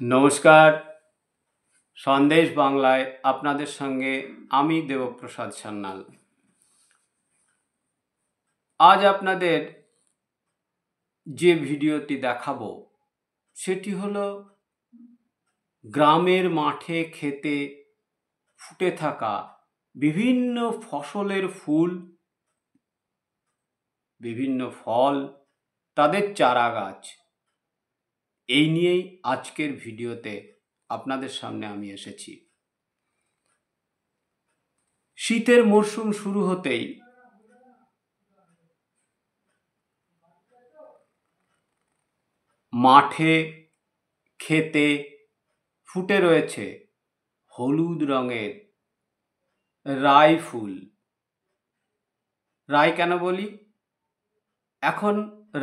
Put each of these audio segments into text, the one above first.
নমস্কার। সন্দেশ বাংলায় আপনাদের সঙ্গে আমি দেবপ্রসাদ সান্যাল। আজ আপনাদের যে ভিডিওটি দেখাবো সেটি হলো গ্রামের মাঠে ক্ষেতে ফুটে থাকা বিভিন্ন ফসলের ফুল, বিভিন্ন ফল, তাদের চারা গাছ। এই নিয়েই আজকের ভিডিওতে আপনাদের সামনে আমি এসেছি। শীতের মরশুম শুরু হতেই মাঠে ক্ষেতে ফুটে রয়েছে হলুদ রঙের রাই ফুল। রাই কেন বলি? এখন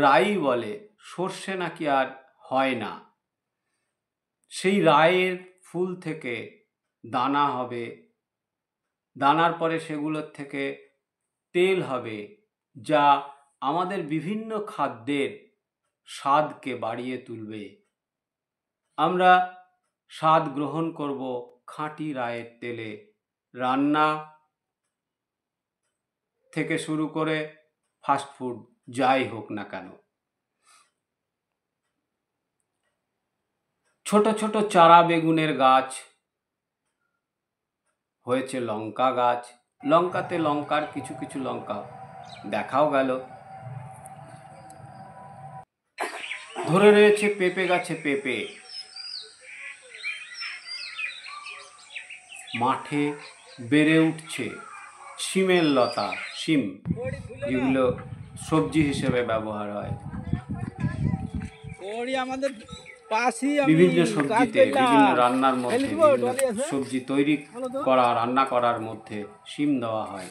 রাই বলে, সর্ষে নাকি আর হয় না। সেই রাইয়ের ফুল থেকে দানা হবে, দানার পরে সেগুলোর থেকে তেল হবে, যা আমাদের বিভিন্ন খাদ্যের স্বাদকে বাড়িয়ে তুলবে। আমরা স্বাদ গ্রহণ করব খাঁটি রাইয়ের তেলে। রান্না থেকে শুরু করে ফাস্টফুড যাই হোক না কেন। ছোট ছোট চারা বেগুনের গাছ হয়েছে, লঙ্কা গাছ, লঙ্কাতে লঙ্কার কিছু কিছু লঙ্কা দেখাও গেল। ধরে রয়েছে পেঁপে গাছে পেঁপে। মাঠে বেড়ে উঠছে শিমের লতা, শিম, যেগুলো সবজি হিসেবে ব্যবহার হয়। বিভিন্ন সবজিতে, বিভিন্ন রান্নার মধ্যে, বিভিন্ন সবজি তৈরি করা, রান্না করার মধ্যে শিম দেওয়া হয়।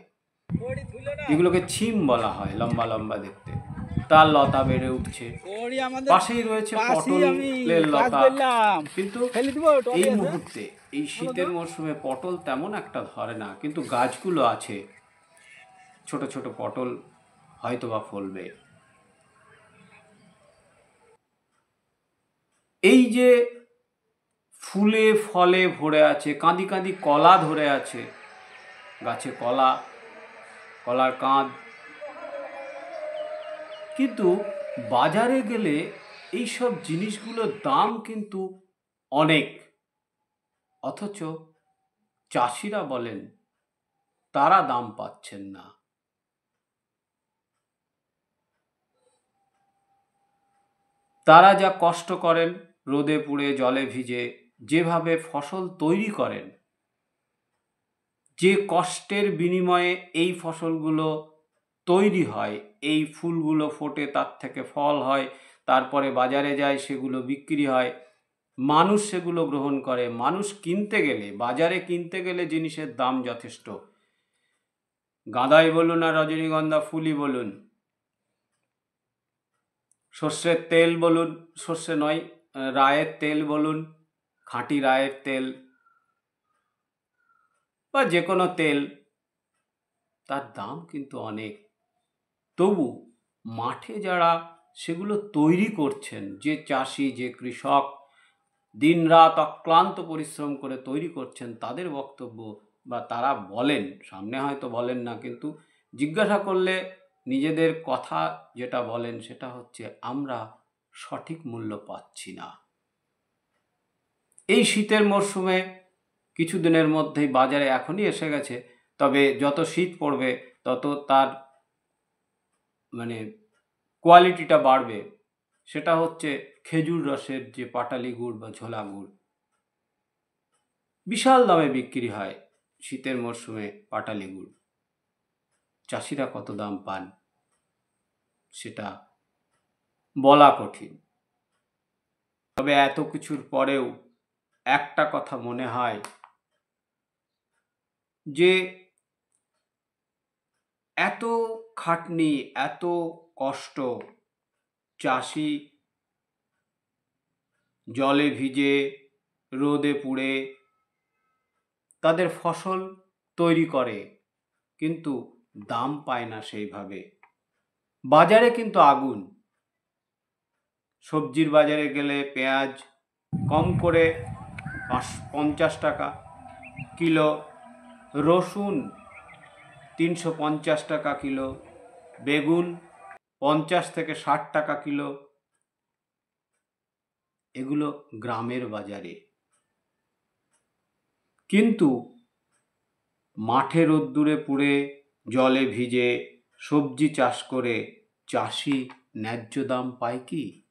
এগুলোকে ছিম বলা হয়, লম্বা লম্বা দেখতে। তার লতা বেড়ে উঠছে। পাশেই রয়েছে পটলের লতা। কিন্তু এই মুহূর্তে, এই শীতের মরশুমে পটল তেমন একটা ধরে না, কিন্তু গাছগুলো আছে। ছোট ছোট পটল হয়তোবা ফলবে। এই যে ফুলে ফলে ভরে আছে, কাঁদি কাঁদি কলা ধরে আছে গাছে, কলা, কলার কাঁধ। কিন্তু বাজারে গেলে এইসব জিনিসগুলোর দাম কিন্তু অনেক, অথচ চাষিরা বলেন তারা দাম পাচ্ছেন না। তারা যা কষ্ট করেন, রোদে পুড়ে জলে ভিজে যেভাবে ফসল তৈরি করেন, যে কষ্টের বিনিময়ে এই ফসলগুলো তৈরি হয়, এই ফুলগুলো ফোটে, তার থেকে ফল হয়, তারপরে বাজারে যায়, সেগুলো বিক্রি হয়, মানুষ সেগুলো গ্রহণ করে। মানুষ কিনতে গেলে, বাজারে কিনতে গেলে জিনিসের দাম যথেষ্ট। গাঁদাই বলুন আর রজনীগন্ধা ফুলই বলুন, সর্ষের তেল বলুন, সর্ষে নয়, রায়ের তেল বলুন, খাঁটি রায়ের তেল বা যে কোনো তেল, তার দাম কিন্তু অনেক। তবু মাঠে যারা সেগুলো তৈরি করছেন, যে চাষি, যে কৃষক দিনরাত অক্লান্ত পরিশ্রম করে তৈরি করছেন, তাদের বক্তব্য বা তারা বলেন, সামনে হয়তো বলেন না, কিন্তু জিজ্ঞাসা করলে নিজেদের কথা যেটা বলেন সেটা হচ্ছে, আমরা সঠিক মূল্য পাচ্ছি না। এই শীতের মরশুমে কিছুদিনের মধ্যেই বাজারে এখনই এসে গেছে, তবে যত শীত পড়বে তত তার কোয়ালিটিটা বাড়বে। সেটা হচ্ছে খেজুর রসের যে পাটালি গুড় বা ঝোলা গুড়। বিশাল দামে বিক্রি হয় শীতের মরশুমে পাটালি গুড়। চাষিরা কত দাম পান সেটা বলা কঠিন। তবে এত কিছুর পরেও একটা কথা মনে হয় যে এত খাটনি, এত কষ্ট, চাষি জলে ভিজে রোদে পুড়ে তাদের ফসল তৈরি করে, কিন্তু দাম পায় না সেইভাবে। বাজারে কিন্তু আগুন। সবজির বাজারে গেলে পেঁয়াজ কম করে 50 টাকা কিলো, রসুন 350 টাকা কিলো, বেগুন 50 থেকে 60 টাকা কিলো। এগুলো গ্রামের বাজারে। কিন্তু মাঠে রোদ্দুরে পুড়ে জলে ভিজে সবজি চাষ করে চাষি ন্যায্য দাম পায় কি?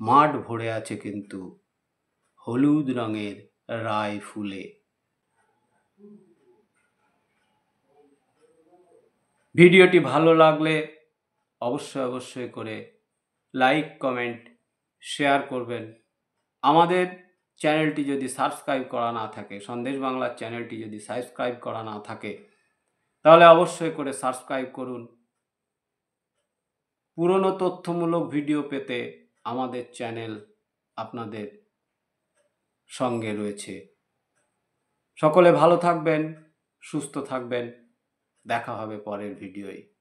মাঠ ভরে আছে কিন্তু হলুদ রঙের রায় ফুলে। ভিডিওটি ভালো লাগলে অবশ্যই করে লাইক, কমেন্ট, শেয়ার করবেন। আমাদের চ্যানেলটি যদি সাবস্ক্রাইব করা না থাকে, সন্দেশ বাংলার চ্যানেলটি যদি সাবস্ক্রাইব করা না থাকে, তাহলে অবশ্যই করে সাবস্ক্রাইব করুন। পুরনো তথ্যমূলক ভিডিও পেতে আমাদের চ্যানেল আপনাদের সঙ্গে রয়েছে। সকলে ভালো থাকবেন, সুস্থ থাকবেন। দেখা হবে পরের ভিডিওয়।